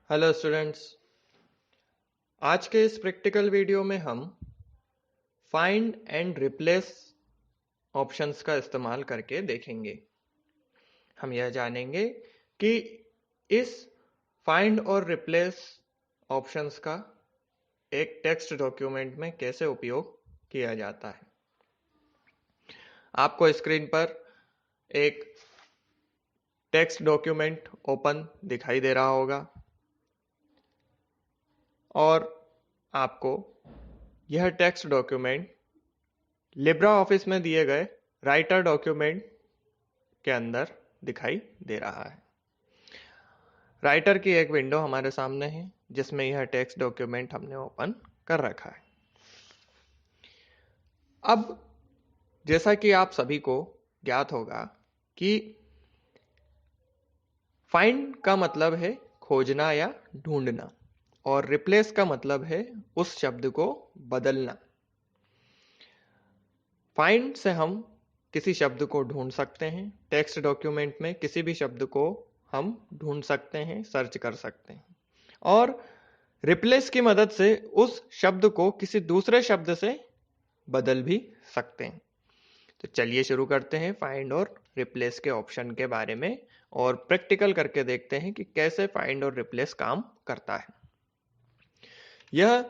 Hello students. आज के इस प्रैक्टिकल वीडियो में हम फाइंड एंड रिप्लेस ऑप्शंस का इस्तेमाल करके देखेंगे। हम यह जानेंगे कि इस फाइंड और रिप्लेस ऑप्शंस का एक टेक्स्ट डॉक्यूमेंट में कैसे उपयोग किया जाता है। आपको स्क्रीन पर एक टेक्स्ट डॉक्यूमेंट ओपन दिखाई दे रहा होगा और आपको यह टेक्स्ट डॉक्यूमेंट लिब्रा ऑफिस में दिए गए राइटर डॉक्यूमेंट के अंदर दिखाई दे रहा है। राइटर की एक विंडो हमारे सामने है जिसमें यह टेक्स्ट डॉक्यूमेंट हमने ओपन कर रखा है। अब जैसा कि आप सभी को ज्ञात होगा कि फाइंड का मतलब है खोजना या ढूंढना और रिप्लेस का मतलब है उस शब्द को बदलना। फाइंड से हम किसी शब्द को ढूंढ सकते हैं, टेक्स्ट डॉक्यूमेंट में किसी भी शब्द को हम ढूंढ सकते हैं, सर्च कर सकते हैं और रिप्लेस की मदद से उस शब्द को किसी दूसरे शब्द से बदल भी सकते हैं। तो चलिए शुरू करते हैं फाइंड और रिप्लेस के ऑप्शन के बारे में और प्रैक्टिकल करके देखते हैं कि कैसे फाइंड और रिप्लेस काम करता है। यह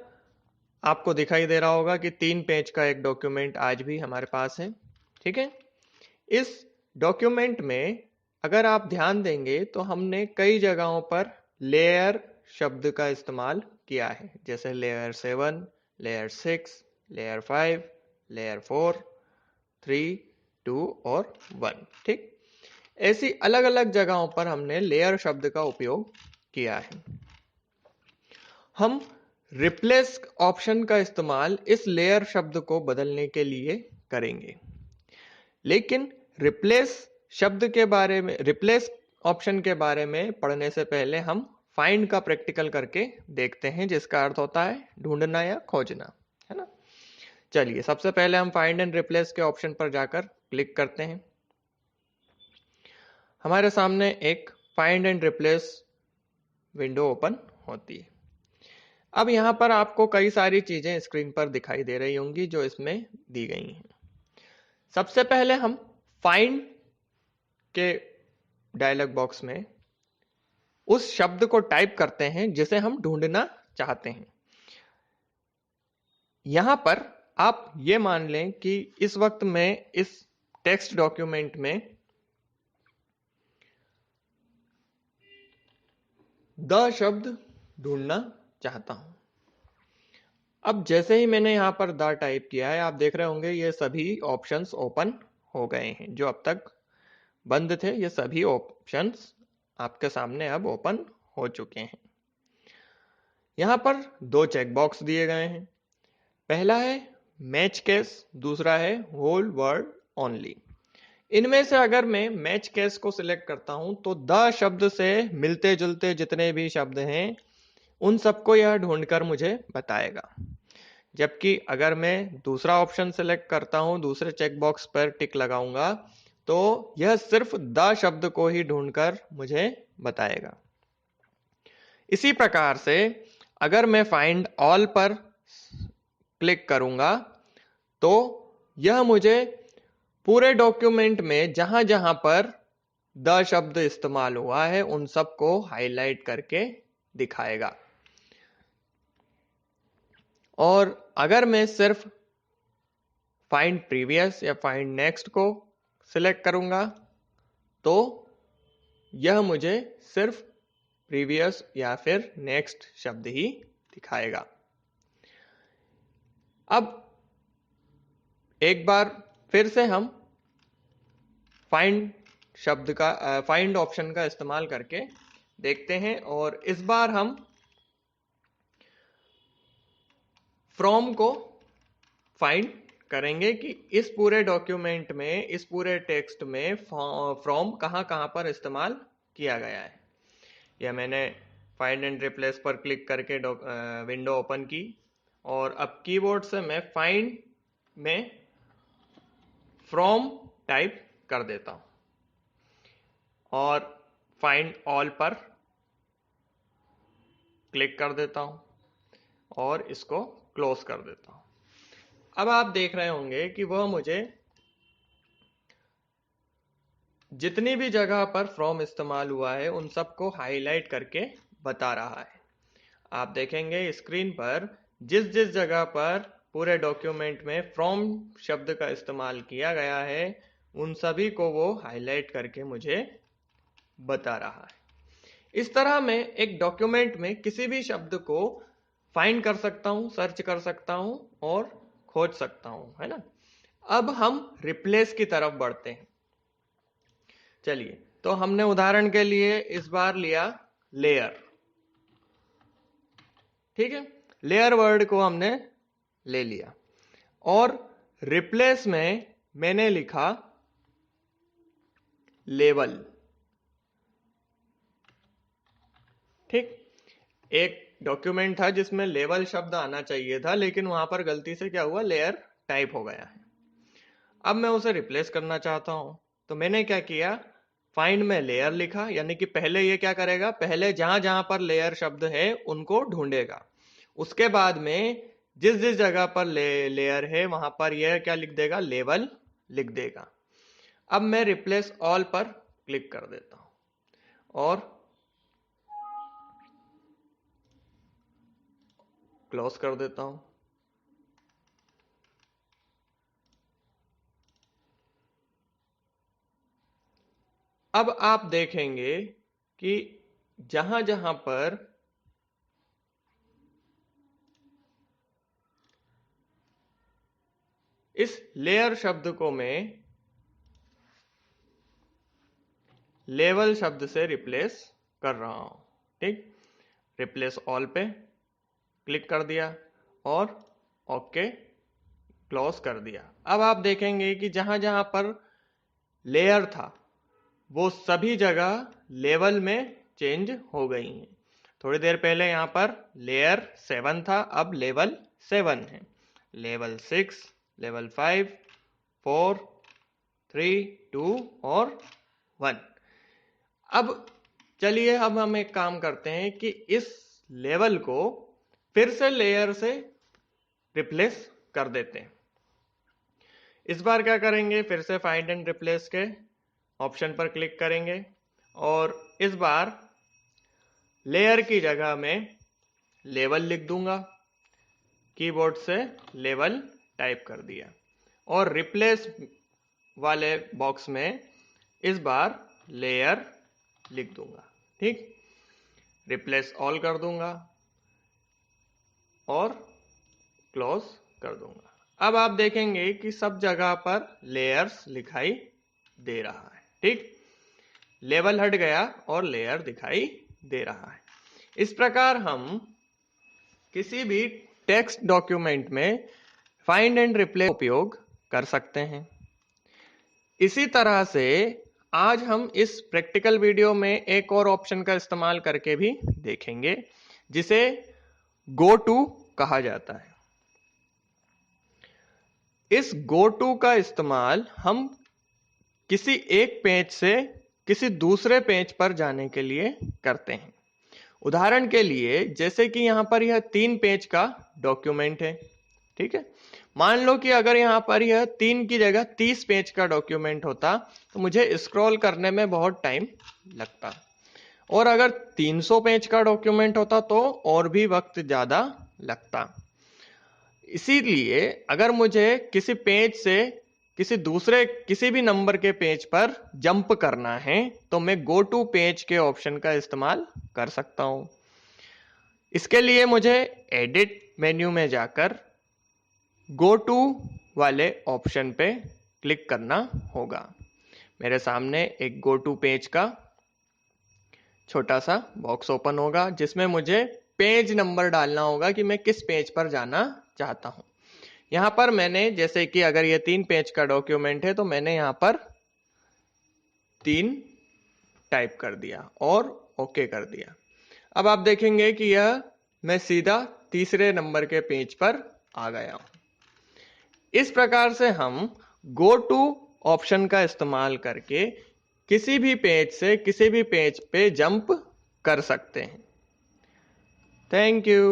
आपको दिखाई दे रहा होगा कि 3 पेज का एक डॉक्यूमेंट आज भी हमारे पास है। ठीक है, इस डॉक्यूमेंट में अगर आप ध्यान देंगे तो हमने कई जगहों पर लेयर शब्द का इस्तेमाल किया है, जैसे लेयर 7, लेयर 6, लेयर 5, लेयर 4, 3, 2 और 1। ठीक, ऐसी अलग अलग जगहों पर हमने लेयर शब्द का उपयोग किया है। हम रिप्लेस ऑप्शन का इस्तेमाल इस लेयर शब्द को बदलने के लिए करेंगे, लेकिन रिप्लेस शब्द के बारे में, रिप्लेस ऑप्शन के बारे में पढ़ने से पहले हम फाइंड का प्रैक्टिकल करके देखते हैं, जिसका अर्थ होता है ढूंढना या खोजना, है ना। चलिए सबसे पहले हम फाइंड एंड रिप्लेस के ऑप्शन पर जाकर क्लिक करते हैं। हमारे सामने एक find and replace window open होती है। अब यहां पर आपको कई सारी चीजें स्क्रीन पर दिखाई दे रही होंगी जो इसमें दी गई हैं। सबसे पहले हम फाइंड के डायलॉग बॉक्स में उस शब्द को टाइप करते हैं जिसे हम ढूंढना चाहते हैं। यहां पर आप ये मान लें कि इस वक्त मैं इस टेक्स्ट डॉक्यूमेंट में द शब्द ढूंढना चाहता हूं। अब जैसे ही मैंने यहां पर द टाइप किया है, आप देख रहे होंगे ये सभी ऑप्शंस ओपन हो गए हैं। जो अब तक बंद थे ये सभी ऑप्शंस आपके सामने अब ओपन हो चुके हैं। यहां पर 2 चेक बॉक्स दिए गए हैं। पहला है मैच केस, दूसरा है होल वर्ड ओनली। इनमें से अगर मैं मैच केस को सिलेक्ट करता हूं तो द शब्द से मिलते जुलते जितने भी शब्द हैं उन सबको यह ढूंढकर मुझे बताएगा। जबकि अगर मैं दूसरा ऑप्शन सिलेक्ट करता हूं, दूसरे चेक बॉक्स पर टिक लगाऊंगा, तो यह सिर्फ द शब्द को ही ढूंढकर मुझे बताएगा। इसी प्रकार से अगर मैं फाइंड ऑल पर क्लिक करूंगा तो यह मुझे पूरे डॉक्यूमेंट में जहां जहां पर द शब्द इस्तेमाल हुआ है उन सबको हाईलाइट करके दिखाएगा। और अगर मैं सिर्फ फाइंड प्रीवियस या फाइंड नेक्स्ट को सिलेक्ट करूंगा तो यह मुझे सिर्फ प्रीवियस या फिर नेक्स्ट शब्द ही दिखाएगा। अब एक बार फिर से हम फाइंड शब्द का फाइंड ऑप्शन का इस्तेमाल करके देखते हैं और इस बार हम फ्रॉम को फाइंड करेंगे कि इस पूरे डॉक्यूमेंट में, इस पूरे टेक्स्ट में फ्रॉम कहां कहां पर इस्तेमाल किया गया है। यह मैंने फाइंड एंड रिप्लेस पर क्लिक करके विंडो ओपन की और अब कीबोर्ड से मैं फाइंड में फ्रॉम टाइप कर देता हूं और फाइंड ऑल पर क्लिक कर देता हूं और इसको क्लोज कर देता हूं। अब आप देख रहे होंगे कि वह मुझे जितनी भी जगह पर फ्रॉम इस्तेमाल हुआ है उन सबको हाईलाइट करके बता रहा है। आप देखेंगे स्क्रीन पर जिस जिस जगह पर पूरे डॉक्यूमेंट में फ्रॉम शब्द का इस्तेमाल किया गया है उन सभी को वो हाईलाइट करके मुझे बता रहा है। इस तरह मैं एक डॉक्यूमेंट में किसी भी शब्द को फाइंड कर सकता हूं, सर्च कर सकता हूं और खोज सकता हूं, है ना। अब हम रिप्लेस की तरफ बढ़ते हैं। चलिए, तो हमने उदाहरण के लिए इस बार लिया लेयर, ठीक है। लेयर वर्ड को हमने ले लिया और रिप्लेस में मैंने लिखा लेवल, ठीक। एक डॉक्यूमेंट था जिसमें लेवल शब्द आना चाहिए था, लेकिन वहां पर गलती से क्या हुआ, लेयर टाइप हो गया है। अब मैं उसे रिप्लेस करना चाहता हूं, तो मैंने क्या किया, फाइंड में लेयर लिखा, यानी कि पहले ये क्या करेगा, पहले जहां जहां पर लेयर शब्द है उनको ढूंढेगा। उसके बाद में जिस जिस जगह पर लेयर है वहां पर यह क्या लिख देगा, लेवल लिख देगा। अब मैं रिप्लेस ऑल पर क्लिक कर देता हूं और क्लोज कर देता हूं। अब आप देखेंगे कि जहां जहां पर इस लेयर शब्द को मैं लेवल शब्द से रिप्लेस कर रहा हूं, ठीक। रिप्लेस ऑल पे क्लिक कर दिया और ओके क्लोज कर दिया। अब आप देखेंगे कि जहां जहां पर लेयर था वो सभी जगह लेवल में चेंज हो गई हैं। थोड़ी देर पहले यहां पर लेयर 7 था, अब लेवल 7 है। लेवल 6, लेवल 5, 4, 3, 2 और 1। अब चलिए, अब हम एक काम करते हैं कि इस लेवल को फिर से लेयर से रिप्लेस कर देते हैं। इस बार क्या करेंगे, फिर से फाइंड एंड रिप्लेस के ऑप्शन पर क्लिक करेंगे और इस बार लेयर की जगह में लेवल लिख दूंगा। कीबोर्ड से लेवल टाइप कर दिया और रिप्लेस वाले बॉक्स में इस बार लेयर लिख दूंगा, ठीक। रिप्लेस ऑल कर दूंगा और क्लोज कर दूंगा। अब आप देखेंगे कि सब जगह पर लेयर्स दिखाई दे रहा है, ठीक। लेवल हट गया और लेयर दिखाई दे रहा है। इस प्रकार हम किसी भी टेक्स्ट डॉक्यूमेंट में फाइंड एंड रिप्लेस उपयोग कर सकते हैं। इसी तरह से आज हम इस प्रैक्टिकल वीडियो में एक और ऑप्शन का इस्तेमाल करके भी देखेंगे, जिसे गो टू कहा जाता है। इस गो टू का इस्तेमाल हम किसी एक पेज से किसी दूसरे पेज पर जाने के लिए करते हैं। उदाहरण के लिए, जैसे कि यहां पर यह 3 पेज का डॉक्यूमेंट है, ठीक है। मान लो कि अगर यहां पर यह 3 की जगह 30 पेज का डॉक्यूमेंट होता तो मुझे स्क्रॉल करने में बहुत टाइम लगता, और अगर 300 पेज का डॉक्यूमेंट होता तो और भी वक्त ज्यादा लगता। इसीलिए अगर मुझे किसी पेज से किसी दूसरे किसी भी नंबर के पेज पर जंप करना है तो मैं गो टू पेज के ऑप्शन का इस्तेमाल कर सकता हूं। इसके लिए मुझे एडिट मेन्यू में जाकर गो टू वाले ऑप्शन पे क्लिक करना होगा। मेरे सामने एक गो टू पेज का छोटा सा बॉक्स ओपन होगा जिसमें मुझे पेज नंबर डालना होगा कि मैं किस पेज पर जाना चाहता हूं। यहां पर मैंने, जैसे कि अगर ये 3 पेज का डॉक्यूमेंट है तो मैंने यहां पर 3 टाइप कर दिया और ओके कर दिया। अब आप देखेंगे कि यह मैं सीधा तीसरे नंबर के पेज पर आ गया हूं। इस प्रकार से हम गो टू ऑप्शन का इस्तेमाल करके किसी भी पेज से किसी भी पेज पे जंप कर सकते हैं। Thank you.